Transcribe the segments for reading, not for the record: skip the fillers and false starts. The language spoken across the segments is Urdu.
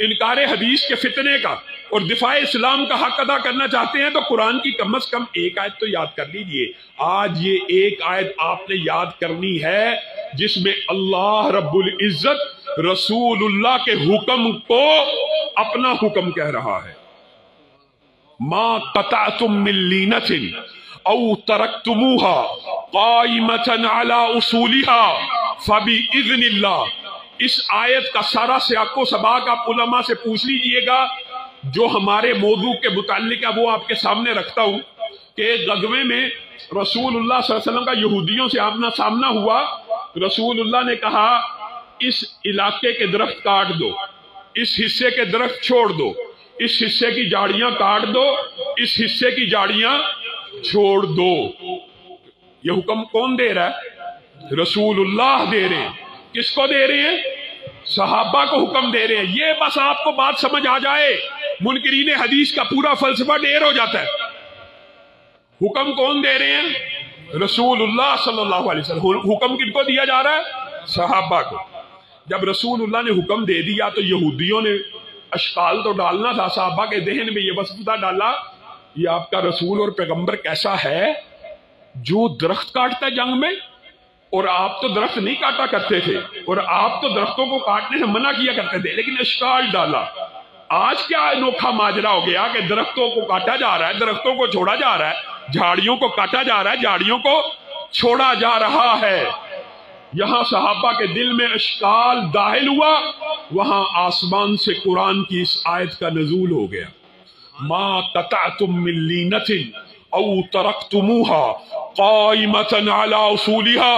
انکار حدیث کے فتنے کا اور دفاع اسلام کا حق ادا کرنا چاہتے ہیں تو قرآن کی کم از کم ایک آیت تو یاد کر لیجئے. آج یہ ایک آیت آپ نے یاد کرنی ہے جس میں اللہ رب العزت رسول اللہ کے حکم کو اپنا حکم کہہ رہا ہے. ما قطعتم من لینۃ او ترکتموها قائمۃ علی اصولها فباذن اللہ. اس آیت کا سارا سیاق و سباق آپ علماء سے پوچھ لیجئے گا. جو ہمارے موضوع کے متعلق ہے وہ آپ کے سامنے رکھتا ہوں کہ غزوے میں رسول اللہ صلی اللہ علیہ وسلم کا یہودیوں سے آمنا سامنا ہوا. رسول اللہ نے کہا اس علاقے کے درخت کاٹ دو, اس حصے کے درخت چھوڑ دو, اس حصے کی جھاڑیاں کاٹ دو, اس حصے کی جھاڑیاں چھوڑ دو. یہ حکم کون دے رہا ہے؟ رسول اللہ دے رہے ہیں. کس کو دے رہے ہیں؟ صحابہ کو حکم دے رہے ہیں. یہ بس آپ کو بات سمجھ آ جائے منکرین حدیث کا پورا فلسفہ ڈیر ہو جاتا ہے. حکم کون دے رہے ہیں؟ رسول اللہ صلی اللہ علیہ وسلم. حکم کن کو دیا جا رہا ہے؟ صحابہ کو. جب رسول اللہ نے حکم دے دیا تو یہودیوں نے اشکال تو ڈالنا تھا, صحابہ کے ذہن میں یہ وسوسہ ڈالا یہ آپ کا رسول اور پیغمبر کیسا ہے جو درخت کاٹتا ہے جنگ میں, اور آپ تو درخت نہیں کاٹا کرتے تھے اور آپ تو درختوں کو کاٹنے سے منع کیا کرتے تھے. لیکن اشکال ڈالا. آج کیا انوکھا ماجرا ہو گیا کہ درختوں کو کاٹا جا رہا ہے, درختوں کو چھوڑا جا رہا ہے, جھاڑیوں کو کاٹا جا رہا ہے, جھاڑیوں کو چھوڑا جا رہا ہے. یہاں صحابہ کے دل میں اشکال داخل ہوا, وہاں آسمان سے قرآن کی اس آیت کا نزول ہو گیا. ما قطعتم من لینۃ او ترکتموها قائمۃ علی اصولها.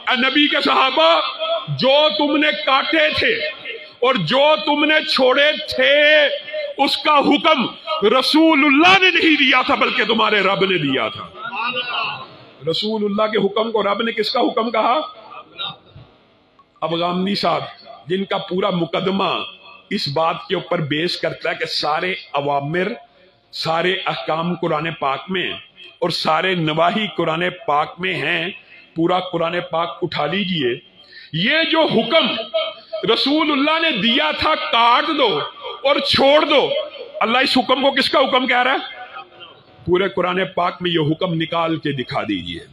اے نبی کے صحابہ, جو تم نے کاٹے تھے اور جو تم نے چھوڑے تھے اس کا حکم رسول اللہ نے نہیں دیا تھا بلکہ تمہارے رب نے دیا تھا. رسول اللہ کے حکم کو رب نے کس کا حکم کہا؟ اب غامدی صاحب جن کا پورا مقدمہ اس بات کے اوپر بیس کرتا ہے کہ سارے اوامر سارے احکام قرآن پاک میں اور سارے نواہی قرآن پاک میں ہیں, پورا قرآن پاک اٹھا لیجئے. یہ جو حکم رسول اللہ نے دیا تھا کاٹ دو اور چھوڑ دو, اللہ اس حکم کو کس کا حکم کہہ رہا ہے؟ پورے قرآن پاک میں یہ حکم نکال کے دکھا دیجئے.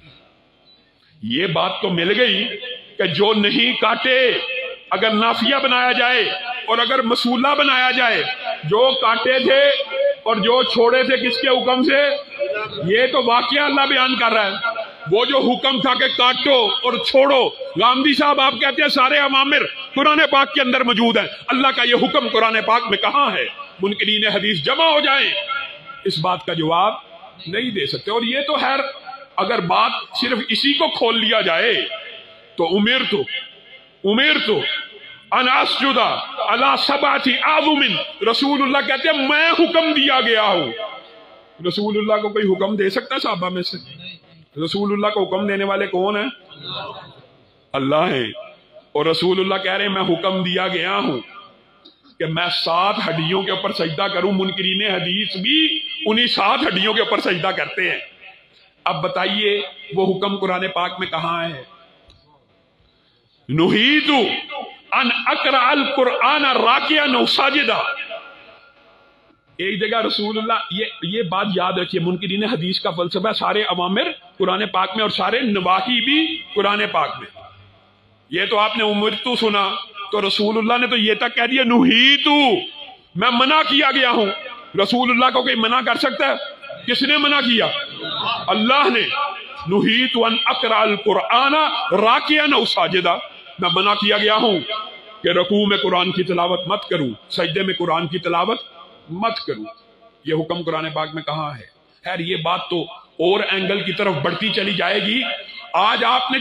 یہ بات تو مل گئی کہ جو نہیں کاٹے اگر نافیہ بنایا جائے اور اگر مسولہ بنایا جائے, جو کاٹے تھے اور جو چھوڑے تھے کس کے حکم سے؟ یہ تو واقعہ اللہ بیان کر رہا ہے. وہ جو حکم تھا کہ کاٹو اور چھوڑو, غامدی صاحب آپ کہتے ہیں سارے اوامر قرآن پاک کے اندر موجود ہیں, اللہ کا یہ حکم قرآن پاک میں کہاں ہے؟ منکرین حدیث جمع ہو جائیں اس بات کا جواب نہیں دے سکتے. اور یہ تو خیر اگر بات صرف اسی کو کھول لیا جائے تو امرت ان اسجد علی سبعۃ اعظم. رسول اللہ کہتے ہیں میں حکم دیا گیا ہوں. رسول اللہ کو کوئی حکم دے سکتا ہے صحابہ میں سے؟ رسول اللہ کو حکم دینے والے کون ہیں؟ اللہ ہیں. اور رسول اللہ کہہ رہے ہیں میں حکم دیا گیا ہوں کہ میں 7 ہڈیوں کے اوپر سجدہ کروں. منکرین حدیث بھی انہی 7 ہڈیوں کے اوپر سجدہ کرتے ہیں. اب بتائیے وہ حکم قرآن پاک میں کہاں ہے؟ نہیت ان اقرأ القرآن راکعا او ساجدا. ایک جگہ رسول اللہ یہ بات یاد رکھیے, منکرین حدیث کا فلسفہ سارے اوامر قرآن پاک میں اور سارے نواہی بھی قرآن پاک میں. یہ تو آپ نے امرتو سنا تو رسول اللہ نے تو یہ تک کہہ دیا نہیتو, میں منع کیا گیا ہوں. رسول اللہ کو کوئی منع کر سکتا ہے؟ کس نے منع کیا؟ اللہ نے. نہیت ان اقرأ القرآن راکعا او ساجدا, میں منع کیا گیا ہوں کہ رکوع میں قرآن کی تلاوت مت کروں, سجدے میں قرآن کی تلاوت مت کروں. یہ حکم قرآن پاک میں کہاں ہے؟ خیر یہ بات تو اور اینگل کی طرف بڑھتی چلی جائے گی. آج آپ نے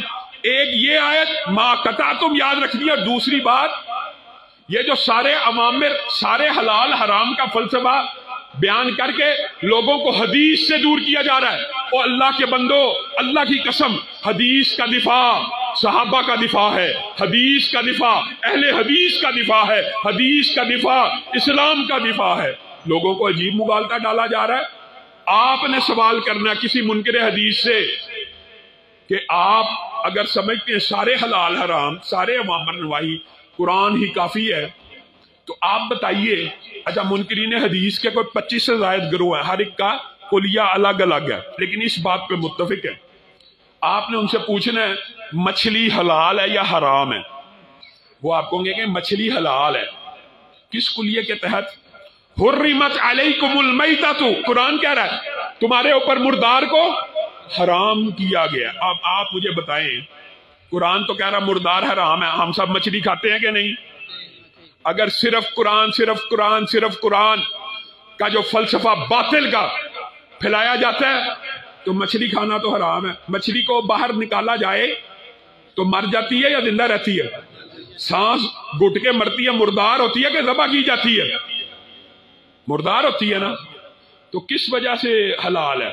ایک یہ آیت ما قطعتم یاد رکھ دی, اور دوسری بات یہ جو سارے اوامر سارے حلال حرام کا فلسفہ بیان کر کے لوگوں کو حدیث سے دور کیا جا رہا ہے. اور اللہ کے بندو, اللہ کی قسم, حدیث کا دفاع صحابہ کا دفاع ہے, حدیث کا دفاع اہل حدیث کا دفاع ہے, حدیث کا دفاع اسلام کا دفاع ہے. لوگوں کو عجیب مغالطہ ڈالا جا رہا ہے. آپ نے سوال کرنا کسی منکر حدیث سے کہ آپ اگر سمجھتے ہیں سارے حلال حرام سارے اوامر نواہی قرآن ہی کافی ہے, تو آپ بتائیے، اچھا منکرین حدیث کے کوئی 25 سے زائد گروہ ہیں، ہر ایک کا کلیہ الگ الگ ہے، لیکن اس بات پہ متفق ہے۔ آپ نے ان سے پوچھنا ہے مچھلی حلال ہے یا حرام ہے، وہ آپ کہیں گے کہ مچھلی حلال ہے۔ کس کلیے کے تحت؟ حرمت علیکم المیتۃ، قرآن کہہ رہا ہے تمہارے اوپر مردار کو حرام کیا گیا۔ اب آپ مجھے بتائیں، قرآن تو کہہ رہا مردار حرام ہے، ہم سب مچھلی کھاتے ہیں کہ نہیں؟ اگر صرف قرآن کا جو فلسفہ باطل کا پھیلایا جاتا ہے تو مچھلی کھانا تو حرام ہے۔ مچھلی کو باہر نکالا جائے تو مر جاتی ہے یا زندہ رہتی ہے؟ سانس گھٹ کے مرتی ہے، مردار ہوتی ہے کہ ذبح کی جاتی ہے؟ مردار ہوتی ہے نا۔ تو کس وجہ سے حلال ہے؟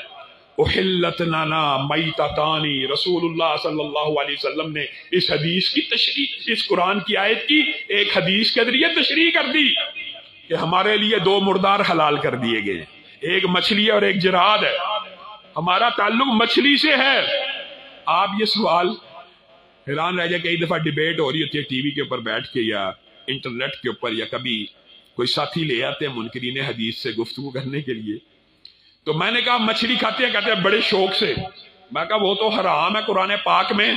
احلت لنا میتتان، رسول اللہ صلی اللہ علیہ وسلم نے اس حدیث کی تشریح، اس قرآن کی آیت کی ایک حدیث کے ذریعے تشریح کر دی کہ ہمارے لیے دو مردار حلال کر دیے گئے، ایک مچھلی اور ایک جراد ہے۔ ہمارا تعلق مچھلی سے ہے۔ آپ یہ سوال حیران رہ جائے، کئی دفعہ ڈیبیٹ ہو رہی ہوتی ہے ٹی وی کے اوپر بیٹھ کے یا انٹرنیٹ کے اوپر، یا کبھی کوئی ساتھی لے آتے ہیں منکرین حدیث سے گفتگو کرنے کے لیے، تو میں نے کہا مچھلی کھاتے ہیں؟ کہتے ہیں بڑے شوق سے۔ میں کہا وہ تو حرام ہے قرآن پاک میں۔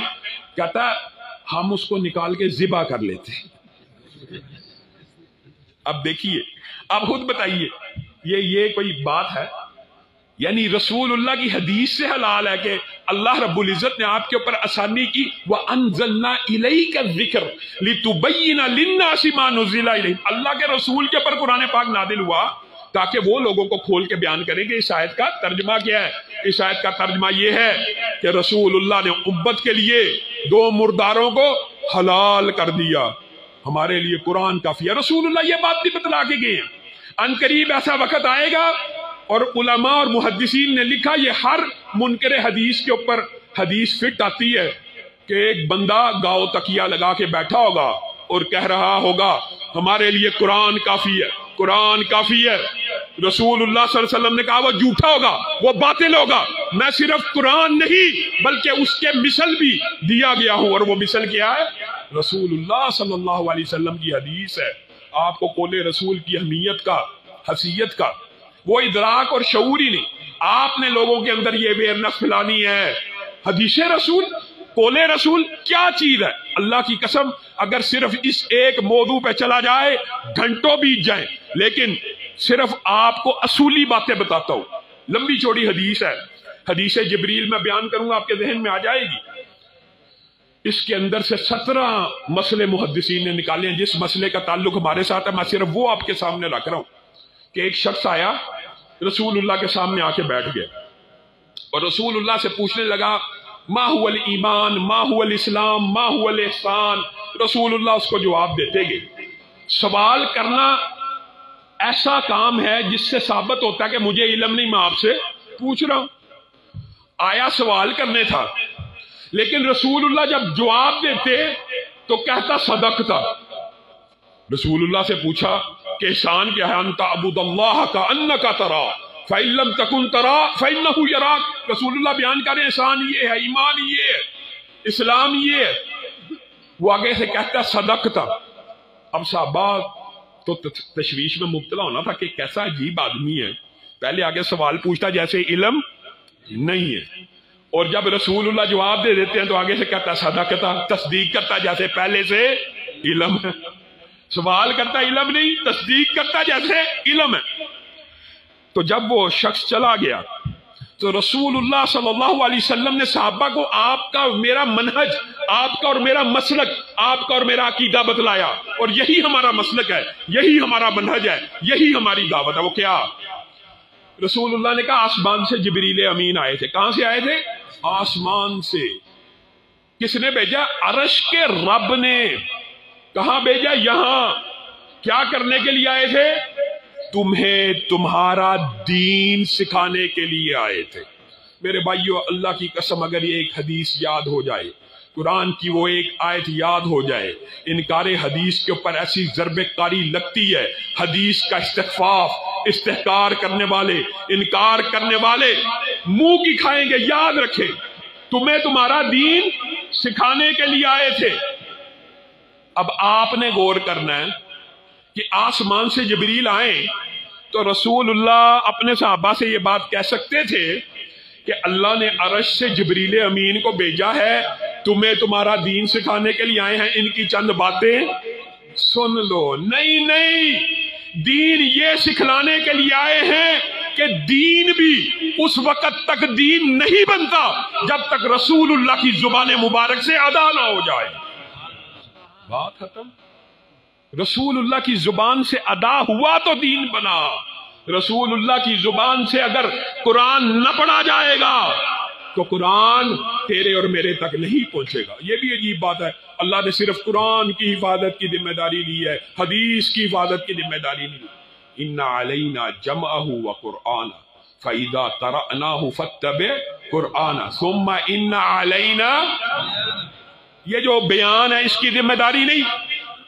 کہتا ہم اس کو نکال کے ذبح کر لیتے ہیں۔ اب دیکھیے، اب خود بتائیے یہ کوئی بات ہے؟ یعنی رسول اللہ کی حدیث سے حلال ہے کہ اللہ رب العزت نے آپ کے اوپر آسانی کی، وَأَنزَلْنَا إِلَيْكَ الذِّكْرَ لِتُبَيِّنَ لِلنَّاسِ مَا نُزِّلَ إِلَيْهِمْ۔ اللہ کے رسول کے اوپر قرآن پاک نازل ہوا تاکہ وہ لوگوں کو کھول کے بیان کریں کہ اس آیت کا ترجمہ کیا ہے۔ اس آیت کا ترجمہ یہ ہے کہ رسول اللہ نے امت کے لیے دو مرداروں کو حلال کر دیا، ہمارے لیے قرآن کافی ہے۔ رسول اللہ یہ بات بھی بتلا کے گئے ہیں۔ ان قریب ایسا وقت آئے گا، اور علماء اور محدثین نے لکھا یہ ہر منکر حدیث کے اوپر حدیث فٹ آتی ہے کہ ایک بندہ گاؤ تکیہ لگا کے بیٹھا ہوگا اور کہہ رہا ہوگا ہمارے لیے قرآن کافی ہے، قرآن کافی ہے۔ رسول اللہ صلی اللہ علیہ وسلم نے کہا وہ جھوٹا ہوگا، وہ باطل ہوگا، میں صرف قرآن نہیں بلکہ اس کے مثل بھی دیا گیا ہوں، اور وہ مثل کیا ہے؟ رسول اللہ صلی اللہ علیہ وسلم کی حدیث ہے۔ آپ کو قول رسول کی اہمیت کا، حیثیت کا وہ ادراک اور شعور ہی نہیں۔ آپ نے لوگوں کے اندر یہ اویئرنس پھیلانی ہے۔ حدیث رسول، قول رسول کیا چیز ہے؟ اللہ کی قسم اگر صرف اس ایک موضوع پہ چلا جائے گھنٹوں بیت جائیں، لیکن صرف آپ کو اصولی باتیں بتاتا ہوں۔ لمبی چوڑی حدیث ہے، حدیث جبریل میں بیان کروں گا، آپ کے ذہن میں آ جائے گی۔ اس کے اندر سے 17 مسئلے محدثین نے نکالے ہیں جس مسئلے کا تعلق ہمارے ساتھ ہے۔ میں صرف وہ آپ کے سامنے رکھ رہا ہوں کہ ایک شخص آیا رسول اللہ کے سامنے آ کے بیٹھ گیا اور رسول اللہ سے پوچھنے لگا ما هو الایمان، ما هو الاسلام، ما هو الاحسان۔ رسول اللہ اس کو جواب دیتے گئے۔ سوال کرنا ایسا کام ہے جس سے ثابت ہوتا ہے کہ مجھے علم نہیں، میں آپ سے پوچھ رہا ہوں۔ آیا سوال کرنے تھا، لیکن رسول اللہ جب جواب دیتے تو کہتا صدقتا۔ رسول اللہ سے پوچھا کہ احسان کیا ہے؟ انت عبد اللہ کا انک ترا فإن لم تکن ترا فإنہ یراک۔ رسول اللہ بیان کریں احسان یہ ہے، ایمان یہ ہے، اسلام یہ ہے۔ وہ آگے سے کہتا صدقتا۔ اب صحابہ تو تشویش میں مبتلا ہونا تھا کہ کیسا عجیب آدمی ہے، پہلے آگے سوال پوچھتا جیسے علم نہیں ہے، اور جب رسول اللہ جواب دے دیتے ہیں تو آگے سے کہتا صدقتا، تصدیق کرتا جیسے پہلے سے علم ہے۔ سوال کرتا علم نہیں، تصدیق کرتا جیسے علم ہے۔ تو جب وہ شخص چلا گیا تو رسول اللہ صلی اللہ علیہ وسلم نے صحابہ کو آپ کا اور میرا منہج، آپ کا اور میرا مسلک، آپ کا اور میرا عقیدہ بتلایا، اور یہی ہمارا مسلک ہے، یہی ہمارا منہج ہے، یہی ہماری دعوت ہے۔ وہ کیا؟ رسول اللہ نے کہا آسمان سے جبریل امین آئے تھے۔ کہاں سے آئے تھے؟ آسمان سے۔ کس نے بھیجا؟ عرش کے رب نے۔ کہاں بھیجا؟ یہاں۔ کیا کرنے کے لیے آئے تھے؟ تمہیں تمہارا دین سکھانے کے لیے آئے تھے۔ میرے بھائیو، اللہ کی قسم اگر یہ ایک حدیث یاد ہو جائے، قرآن کی وہ ایک آیت یاد ہو جائے، انکار حدیث کے اوپر ایسی ضرب کاری لگتی ہے، حدیث کا استخفاف، استحقار کرنے والے، انکار کرنے والے منہ کی کھائیں گے۔ یاد رکھیں، تمہیں تمہارا دین سکھانے کے لیے آئے تھے۔ اب آپ نے غور کرنا ہے کہ آسمان سے جبریل آئیں تو رسول اللہ اپنے صحابہ سے یہ بات کہہ سکتے تھے کہ اللہ نے عرش سے جبریل امین کو بھیجا ہے، تمہیں تمہارا دین سکھانے کے لیے آئے ہیں، ان کی چند باتیں سن لو۔ نہیں نہیں، دین یہ سکھلانے کے لیے آئے ہیں کہ دین بھی اس وقت تک دین نہیں بنتا جب تک رسول اللہ کی زبان مبارک سے ادا نہ ہو جائے۔ بات ختم۔ رسول اللہ کی زبان سے ادا ہوا تو دین بنا۔ رسول اللہ کی زبان سے اگر قرآن نہ پڑھا جائے گا تو قرآن تیرے اور میرے تک نہیں پہنچے گا۔ یہ بھی عجیب بات ہے، اللہ نے صرف قرآن کی حفاظت کی ذمہ داری لی ہے، حدیث کی حفاظت کی ذمہ داری نہیں لی۔ ان علینا جمعہ وقرآنہ فاذا قرأناہ فاتبع قرآنہ ثم ان علینا، یہ جو بیان ہے اس کی ذمہ داری نہیں۔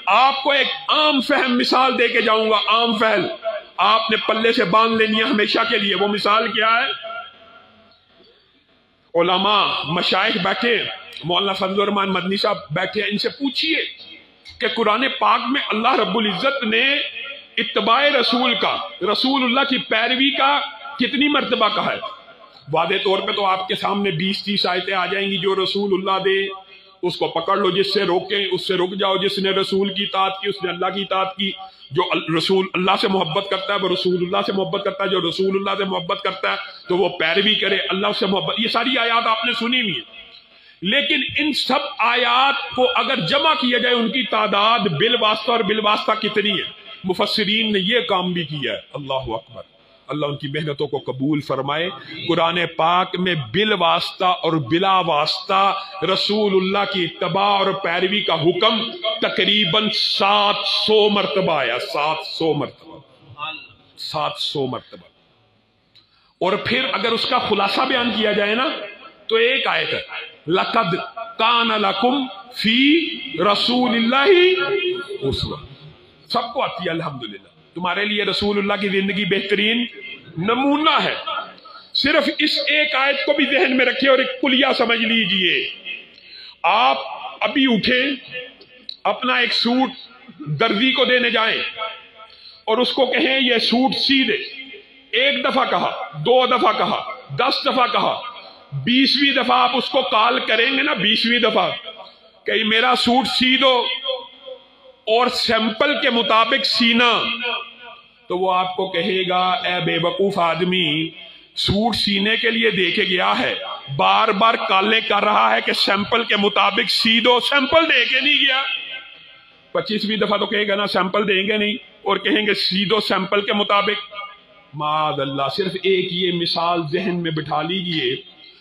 آپ کو ایک عام فہم مثال دے کے جاؤں گا، عام فہم آپ نے پلے سے باندھ لینی ہے ہمیشہ کے لیے۔ وہ مثال کیا ہے؟ علماء مشائخ بیٹھے، مولانا فضل الرحمان مدنی صاحب بیٹھے، ان سے پوچھئے کہ قرآن پاک میں اللہ رب العزت نے اتباع رسول کا، رسول اللہ کی پیروی کا کتنی مرتبہ کہا ہے؟ واضح طور پہ تو آپ کے سامنے 20-30 آیتیں آ جائیں گی، جو رسول اللہ دے اس کو پکڑ لو، جس سے روکیں اس سے رک جاؤ، جس نے رسول کی اطاعت کی اس نے اللہ کی اطاعت کی، جو رسول اللہ سے محبت کرتا ہے وہ رسول اللہ سے محبت کرتا ہے، جو رسول اللہ سے محبت کرتا ہے تو وہ پیروی کرے اللہ سے محبت۔ یہ ساری آیات آپ نے سنی ہوئی ہیں، لیکن ان سب آیات کو اگر جمع کیا جائے ان کی تعداد بالواسطہ اور بالواسطہ کتنی ہے؟ مفسرین نے یہ کام بھی کیا ہے۔ اللہ اکبر، اللہ ان کی محنتوں کو قبول فرمائے۔ قرآن پاک میں بالواسطہ اور بلا واسطہ رسول اللہ کی اتباع اور پیروی کا حکم تقریباً 700 مرتبہ آیا، 700 مرتبہ، 700 مرتبہ۔ اور پھر اگر اس کا خلاصہ بیان کیا جائے نا تو ایک آیت ہے، لَقَدْ كَانَ لَكُمْ فِي رَسُولِ اللَّهِ أُسْوَةٌ، سب کو آتی ہے الحمدللہ۔ تمہارے لیے رسول اللہ کی زندگی بہترین نمونہ ہے۔ صرف اس ایک آیت کو بھی ذہن میں رکھیں اور ایک کلیہ سمجھ لیجئے۔ آپ ابھی اٹھیں، اپنا ایک سوٹ درزی کو دینے جائیں اور اس کو کہیں یہ سوٹ سی دے، 1 دفعہ کہا، 2 دفعہ کہا، 10 دفعہ کہا، 20ویں دفعہ آپ اس کو کال کریں گے نا، 20ویں دفعہ کہ میرا سوٹ سی دو اور سیمپل کے مطابق سینا، تو وہ آپ کو کہے گا اے بے وقوف آدمی، سوٹ سینے کے لیے دے کے گیا ہے، بار بار کالیں کر رہا ہے کہ سیمپل کے مطابق سی دو، سیمپل دے کے نہیں گیا۔ 25ویں دفعہ تو کہے گا نا سیمپل دیں گے نہیں اور کہیں گے سی دو سیمپل کے مطابق۔ معاذ اللہ، صرف ایک یہ مثال ذہن میں بٹھا لیجئے،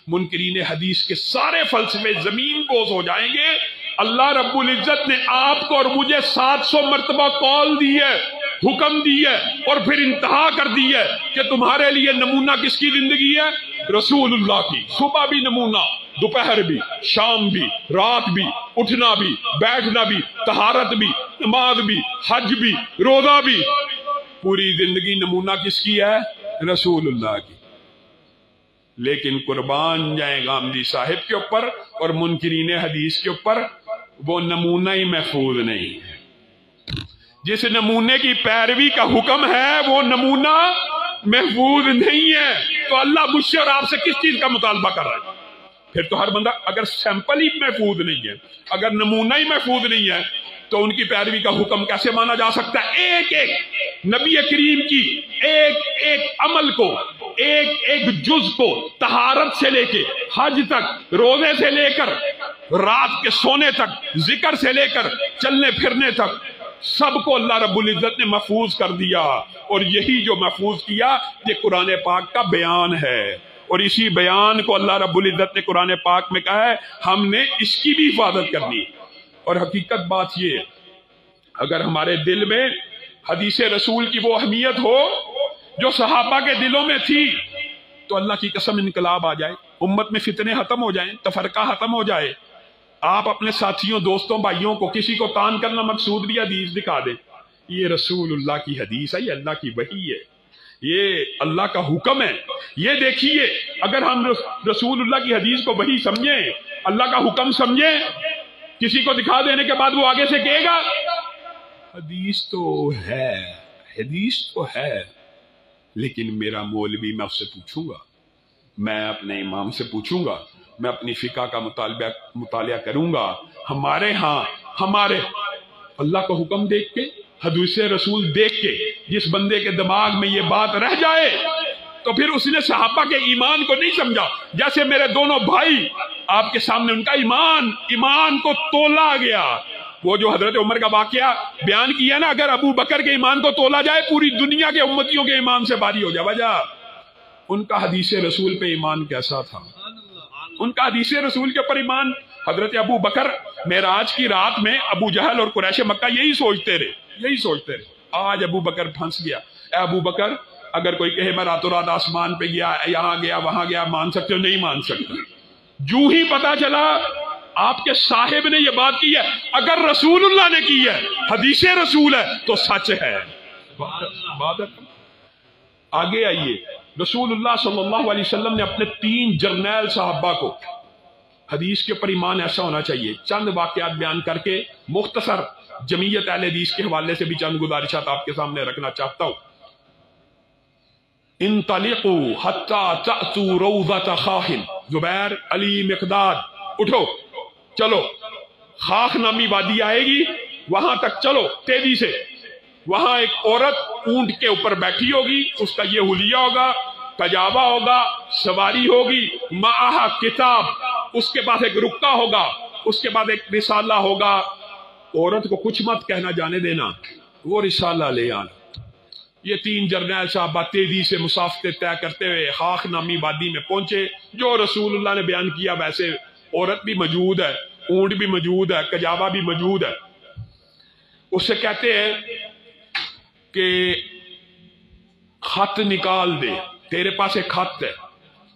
منکرین حدیث کے سارے فلسفے زمین بوس ہو جائیں گے۔ اللہ رب العزت نے آپ کو اور مجھے 700 مرتبہ کال دی ہے، حکم دی ہے اور پھر انتہا کر دی ہے کہ تمہارے لیے نمونہ کس کی زندگی ہے؟ رسول اللہ کی۔ صبح بھی نمونہ، دوپہر بھی، شام بھی، رات بھی، اٹھنا بھی، بیٹھنا بھی، طہارت بھی، نماز بھی، حج بھی، روزہ بھی، پوری زندگی نمونہ کس کی ہے؟ رسول اللہ کی۔ لیکن قربان جائیں غامدی صاحب کے اوپر اور منکرین حدیث کے اوپر، وہ نمونہ ہی محفوظ نہیں ہے۔ جس نمونے کی پیروی کا حکم ہے وہ نمونہ محفوظ نہیں ہے، تو اللہ مجھ سے اور آپ سے کس چیز کا مطالبہ کر رہا ہے؟ پھر تو ہر بندہ، اگر سیمپل ہی محفوظ نہیں ہے، اگر نمونہ ہی محفوظ نہیں ہے تو ان کی پیروی کا حکم کیسے مانا جا سکتا ہے؟ ایک ایک نبی کریم کی ایک ایک عمل کو، ایک ایک جز کو، طہارت سے لے کے حج تک، روزے سے لے کر رات کے سونے تک، ذکر سے لے کر چلنے پھرنے تک، سب کو اللہ رب العزت نے محفوظ کر دیا۔ اور یہی جو محفوظ کیا یہ قرآن پاک کا بیان ہے، اور اسی بیان کو اللہ رب العزت نے قرآن پاک میں کہا ہے ہم نے اس کی بھی حفاظت کرنی۔ اور حقیقت بات یہ، اگر ہمارے دل میں حدیث رسول کی وہ اہمیت ہو جو صحابہ کے دلوں میں تھی، تو اللہ کی قسم انقلاب آ جائے، امت میں فتنے ختم ہو جائیں، تفرقہ ختم ہو جائے۔ آپ اپنے ساتھیوں، دوستوں، بھائیوں کو کسی کو تان کرنا مقصود بھی حدیث دکھا دیں، یہ رسول اللہ کی حدیث ہے، یہ اللہ کی وحی ہے، یہ اللہ کا حکم ہے۔ یہ دیکھیے، اگر ہم رسول اللہ کی حدیث کو وحی سمجھیں، اللہ کا حکم سمجھیں، کسی کو دکھا دینے کے بعد وہ آگے سے کہے گا حدیث تو ہے لیکن میرا مولوی میں اس سے پوچھوں گا، میں اپنے امام سے پوچھوں گا، میں اپنی فقہ کا مطالعہ کروں گا۔ ہمارے ہاں ہمارے اللہ کا حکم دیکھ کے، حدیث رسول دیکھ کے جس بندے کے دماغ میں یہ بات رہ جائے تو پھر اس نے صحابہ کے ایمان کو نہیں سمجھا۔ جیسے میرے دونوں بھائی آپ کے سامنے، ان کا ایمان کو تولا گیا۔ وہ جو حضرت عمر کا واقعہ بیان کیا نا، اگر ابو بکر کے ایمان کو تولا جائے پوری دنیا کے امتیوں کے ایمان سے باری ہو جائے۔ وجہ ان کا حدیث رسول پہ ایمان کیسا تھا، ان کا حدیث رسول کے اوپر ایمان۔ حضرت ابو بکر معراج کی رات میں ابو جہل اور قریش مکہ یہی سوچتے رہے۔ آج ابو بکر پھنس گیا۔ اے ابو بکر، اگر کوئی کہے میں راتوں رات آسمان پہ گیا، یہاں گیا وہاں گیا، مان سکتے ہو؟ نہیں مان سکتا۔ جو ہی پتا چلا آپ کے صاحب نے یہ بات کی ہے، اگر رسول اللہ نے کی ہے، حدیث رسول ہے تو سچ ہے۔ بات آگے آئیے، رسول اللہ صلی اللہ علیہ وسلم نے اپنے 3 جرنیل صحابہ کو حدیث کے اوپر ایمان ایسا ہونا چاہیے۔ چند واقعات بیان کر کے مختصر جمعیت اہل حدیث کے حوالے سے بھی چند گزارشات آپ کے سامنے رکھنا چاہتا ہوں۔ انطلقوا حتی تأتوا روضۃ خاخ، زبیر، علی، مقداد، اٹھو چلو، خاخ نامی وادی آئے گی، وہاں تک چلو تیزی سے۔ وہاں ایک عورت اونٹ کے اوپر بیٹھی ہوگی، اس کا یہ حلیہ ہوگا، پجاوا ہوگا، سواری ہوگی، معہا کتاب، اس کے بعد ایک رکا ہوگا، اس کے بعد ایک رسالہ ہوگا۔ عورت کو کچھ مت کہنا جانے دینا، وہ رسالہ لے آنا۔ یہ 3 جرنیل صحابہ تیزی سے مسافت طے کرتے ہوئے خاخ نامی وادی میں پہنچے۔ جو رسول اللہ نے بیان کیا ویسے عورت بھی موجود ہے، اونٹ بھی موجود ہے، کجاوا بھی موجود ہے۔ اس سے کہتے ہیں کہ خط نکال دے، تیرے پاس ایک خط ہے۔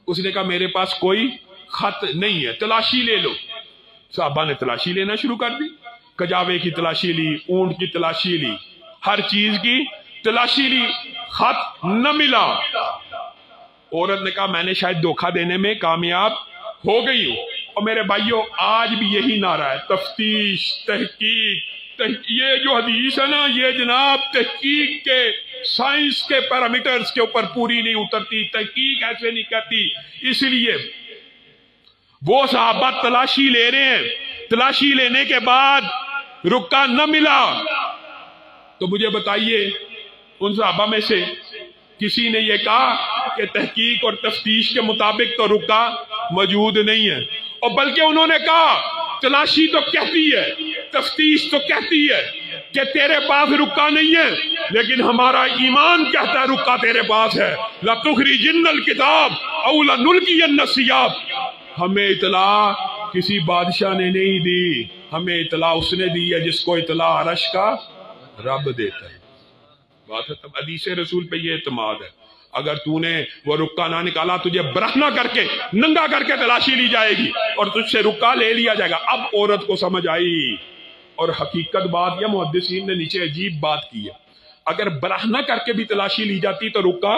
اس نے کہا میرے پاس کوئی خط نہیں ہے، تلاشی لے لو۔ صحابہ نے تلاشی لینا شروع کر دی، کجاوے کی تلاشی لی، اونٹ کی تلاشی لی، ہر چیز کی تلاشی لی، خط نہ ملا۔ عورت نے کہا میں نے شاید دھوکہ دینے میں کامیاب ہو گئی ہوں۔ اور میرے بھائیوں آج بھی یہی نعرہ ہے، تفتیش، تحقیق۔ یہ جو حدیث ہے نا، یہ جناب تحقیق کے سائنس کے پیرامیٹرز کے اوپر پوری نہیں اترتی، تحقیق ایسے نہیں کہتی۔ اس لیے وہ صحابہ تلاشی لے رہے ہیں، تلاشی لینے کے بعد رکا نہ ملا۔ تو مجھے بتائیے ان صحابہ میں سے کسی نے یہ کہا کہ تحقیق اور تفتیش کے مطابق تو رکا موجود نہیں ہے؟ اور بلکہ انہوں نے کہا تلاشی تو کہتی ہے، تفتیش تو کہتی ہے کہ تیرے پاس رکا نہیں ہے، لیکن ہمارا ایمان کہتا ہے رکا تیرے پاس ہے۔ لَتُخْرِجِنَّ الْكِتَابَ أَوْ لَنُلْقِيَنَّ الثِّيَابَ۔ ہمیں اطلاع کسی بادشاہ نے نہیں دی، ہمیں اطلاع اس نے دی ہے جس کو اطلاع عرش کا رب دیتا ہے۔ بات ہے، تب حدیث رسول پہ یہ اعتماد ہے۔ اگر تو نے وہ رکا نہ نکالا، تجھے برہنہ کر کے، ننگا کر کے تلاشی لی جائے گی اور تجھ سے رکا لے لیا جائے گا۔ اب عورت کو سمجھ آئی، اور حقیقت بات یا محدثین نے نیچے عجیب بات کی ہے، اگر برہنہ کر کے بھی تلاشی لی جاتی تو رکا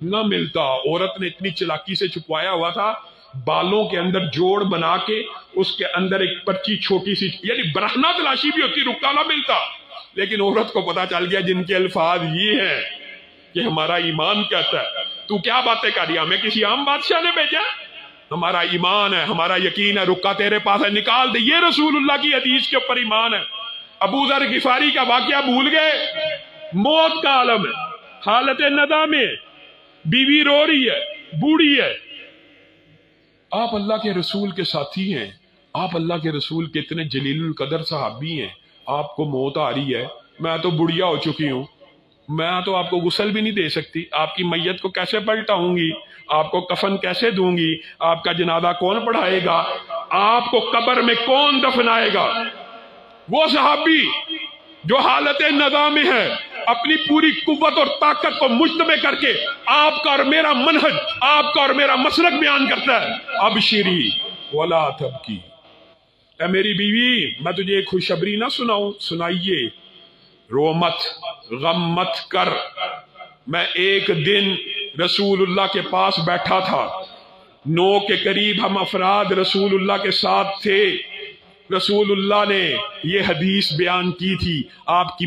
نہ ملتا۔ عورت نے اتنی چلاکی سے چھپوایا ہوا تھا، بالوں کے اندر جوڑ بنا کے اس کے اندر ایک پرچی چھوٹی سی، یعنی برہنہ تلاشی بھی ہوتی رکا نہ ملتا۔ لیکن عورت کو پتا چل گیا جن کے الفاظ یہ ہیں کہ ہمارا ایمان کہتا ہے، تو کیا باتیں کر رہی، ہمیں کسی عام بادشاہ نے بھیجا؟ ہمارا ایمان ہے، ہمارا یقین ہے، رکا تیرے پاس ہے، نکال دے۔ یہ رسول اللہ کی حدیث کے اوپر ایمان ہے۔ ابو ذر غفاری کا واقعہ بھول گئے، موت کا عالم ہے، حالت ندامت میں، بیوی رو رہی ہے، بوڑھی ہے، آپ اللہ کے رسول کے ساتھی ہیں، آپ اللہ کے رسول کے اتنے جلیل القدر صحابی ہیں، آپ کو موت آ رہی ہے، میں تو بڑھیا ہو چکی ہوں، میں تو آپ کو غسل بھی نہیں دے سکتی، آپ کی میت کو کیسے پلٹاؤں گی، آپ کو کفن کیسے دوں گی، آپ کا جنازہ کون پڑھائے گا، آپ کو قبر میں کون دفنائے گا؟ وہ صحابی جو حالت ندامت میں ہے، اپنی پوری قوت اور طاقت کو مجتمع کر کے آپ کا اور میرا منہج، آپ کا اور میرا مسلک بیان کرتا ہے، ابشری ولا تبکی۔ اے میری بیوی، میں تجھے ایک خوشخبری نہ سناؤں؟ سنائیے۔ رو مت، غم مت کر۔ میں ایک دن رسول اللہ کے پاس بیٹھا تھا، 9 کے قریب ہم افراد رسول اللہ کے ساتھ تھے، رسول اللہ نے یہ حدیث بیان کی تھی، آپ کی